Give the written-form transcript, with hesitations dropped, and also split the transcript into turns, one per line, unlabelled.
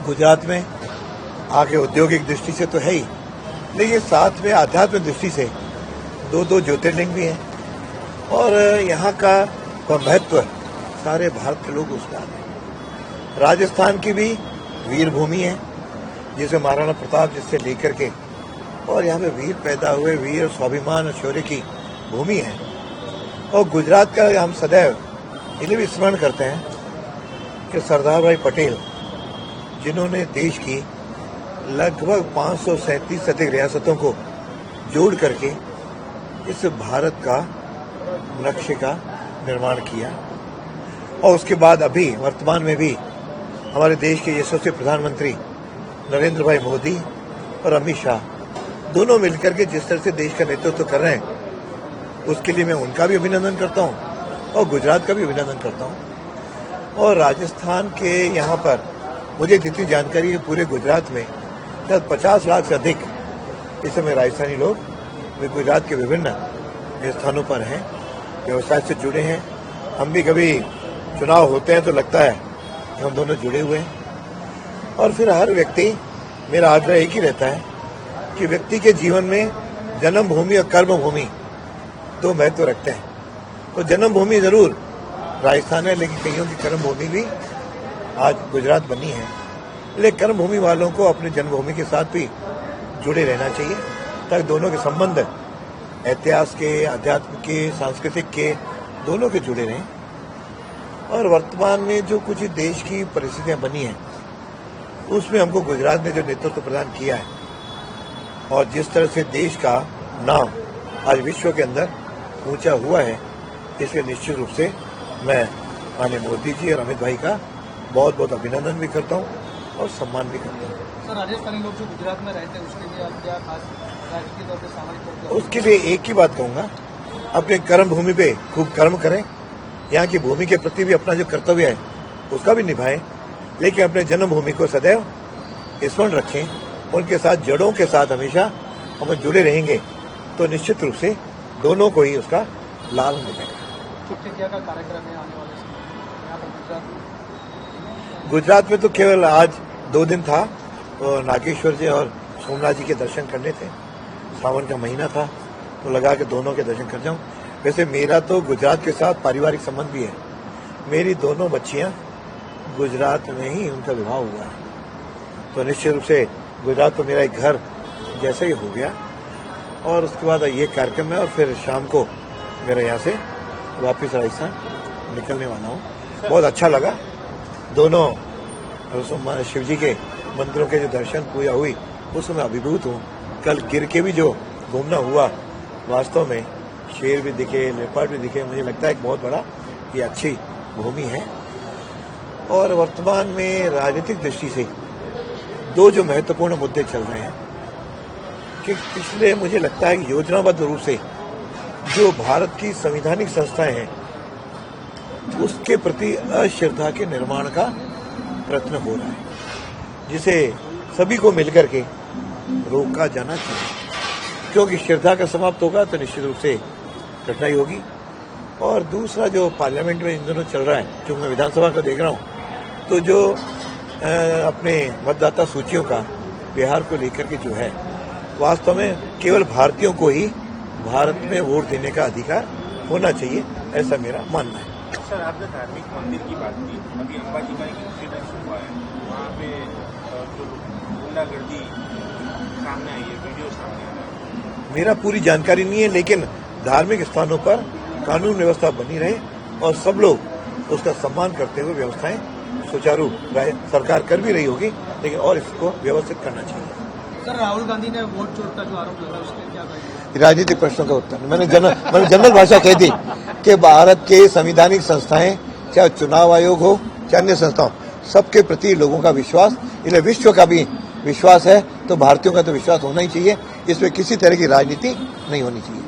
गुजरात में आगे औद्योगिक दृष्टि से तो है ही, लेकिन साथ में आध्यात्मिक दृष्टि से दो ज्योतिर्लिंग भी हैं और यहाँ का महत्व सारे भारत के लोग उसका हैं। राजस्थान की भी वीर भूमि है, जिसे महाराणा प्रताप जिससे लेकर के और यहाँ पे वीर पैदा हुए, वीर स्वाभिमान और शौर्य की भूमि है। और गुजरात का हम सदैव इन्हें भी स्मरण करते हैं कि सरदार भाई पटेल, जिन्होंने देश की लगभग 537 से अधिक रियासतों को जोड़ करके इस भारत का नक्शे का निर्माण किया, और उसके बाद अभी वर्तमान में भी हमारे देश के यशस्वी प्रधानमंत्री नरेंद्र भाई मोदी और अमित शाह दोनों मिलकर के जिस तरह से देश का नेतृत्व कर रहे हैं, उसके लिए मैं उनका भी अभिनंदन करता हूं और गुजरात का भी अभिनंदन करता हूं। और राजस्थान के यहाँ पर मुझे जितनी जानकारी है, पूरे गुजरात में 50 लाख से अधिक इस समय राजस्थानी लोग वे गुजरात के विभिन्न स्थानों पर हैं, व्यवसाय से जुड़े हैं। हम भी कभी चुनाव होते हैं तो लगता है कि हम दोनों जुड़े हुए हैं। और फिर हर व्यक्ति, मेरा आग्रह एक ही रहता है कि व्यक्ति के जीवन में जन्मभूमि और कर्मभूमि दो महत्व रखते हैं। तो जन्मभूमि जरूर राजस्थान है, लेकिन कईयों की कर्मभूमि भी आज गुजरात बनी है। लेकिन कर्मभूमि वालों को अपनी जन्मभूमि के साथ भी जुड़े रहना चाहिए, ताकि दोनों के संबंध इतिहास के, आध्यात्म के, सांस्कृतिक के दोनों के जुड़े रहें। और वर्तमान में जो कुछ देश की परिस्थितियां बनी हैं, उसमें हमको गुजरात ने जो नेतृत्व प्रदान किया है और जिस तरह से देश का नाम आज विश्व के अंदर ऊंचा हुआ है, इसलिए निश्चित रूप से मैं माननीय मोदी जी और अमित भाई का बहुत बहुत अभिनंदन भी करता हूं और सम्मान भी करता हूं।
सर, राजस्थानी लोग जो गुजरात में रहते हैं, उसके लिए आप क्या खास राजनीतिक तौर पर सामाजिक तौर पर?
उसके लिए एक ही बात कहूंगा, अपने कर्म भूमि पे खूब कर्म करें, यहाँ की भूमि के प्रति भी अपना जो कर्तव्य है उसका भी निभाएं, लेकिन अपने जन्मभूमि को सदैव स्मरण रखें। उनके साथ, जड़ों के साथ हमेशा हम जुड़े रहेंगे तो निश्चित रूप से दोनों को ही उसका लाभ मिलेगा।
क्या का कार्यक्रम है आने वाले समय यहाँ पर
गुजरात में? तो केवल आज 2 दिन था, तो नागेश्वर जी और सोमनाथ जी के दर्शन करने थे। सावन का महीना था तो लगा के दोनों के दर्शन कर जाऊं। वैसे मेरा तो गुजरात के साथ पारिवारिक संबंध भी है, मेरी दोनों बच्चियां गुजरात में ही उनका विवाह हुआ है, तो निश्चित रूप से गुजरात तो मेरा एक घर जैसे ही हो गया। और उसके बाद ये कार्यक्रम है और फिर शाम को मेरा यहाँ से वापस राजस्थान निकलने वाला हूँ। बहुत अच्छा लगा, दोनों शिव जी के मंदिरों के जो दर्शन पूजा हुई उसमें अभिभूत हूँ। कल गिर के भी जो घूमना हुआ, वास्तव में शेर भी दिखे, लेपर्ड भी दिखे। मुझे लगता है एक बहुत बड़ा ये अच्छी भूमि है। और वर्तमान में राजनीतिक दृष्टि से दो जो महत्वपूर्ण मुद्दे चल रहे हैं कि पिछले, मुझे लगता है कि योजनाबद्ध रूप से जो भारत की संवैधानिक संस्थाएं हैं उसके प्रति अश्रद्धा के निर्माण का प्रयत्न हो रहा है, जिसे सभी को मिलकर के रोका जाना चाहिए, क्योंकि श्रद्धा का समाप्त होगा तो निश्चित रूप से कठिनाई होगी। और दूसरा जो पार्लियामेंट में इन दोनों चल रहा है, जो मैं विधानसभा का देख रहा हूँ, तो जो अपने मतदाता सूचियों का बिहार को लेकर के जो है, वास्तव में केवल भारतीयों को ही भारत में वोट देने का अधिकार होना चाहिए, ऐसा मेरा मानना है।
सर, आपने धार्मिक मंदिर की बात की, अभी अंबाजी का एक इंसिडेंट हुआ है, वहाँ पे जो गुंडागर्दी सामने आई है, वीडियो सामने आ रहा है।
मेरा पूरी जानकारी नहीं है, लेकिन धार्मिक स्थानों पर कानून व्यवस्था बनी रहे और सब लोग उसका सम्मान करते हुए व्यवस्थाएं सुचारू सरकार कर भी रही होगी, लेकिन और इसको व्यवस्थित करना चाहिए।
सर, राहुल गांधी ने वोट चोर का जो आरोप लगा, उसके क्या कहेंगे?
राजनीतिक प्रश्नों का उत्तर मैंने जनरल भाषा कह दी कि भारत के संवैधानिक संस्थाएं, चाहे चुनाव आयोग हो, चाहे अन्य संस्थाओं, सबके प्रति लोगों का विश्वास, इसलिए विश्व का भी विश्वास है, तो भारतीयों का तो विश्वास होना ही चाहिए। इसमें किसी तरह की राजनीति नहीं होनी चाहिए।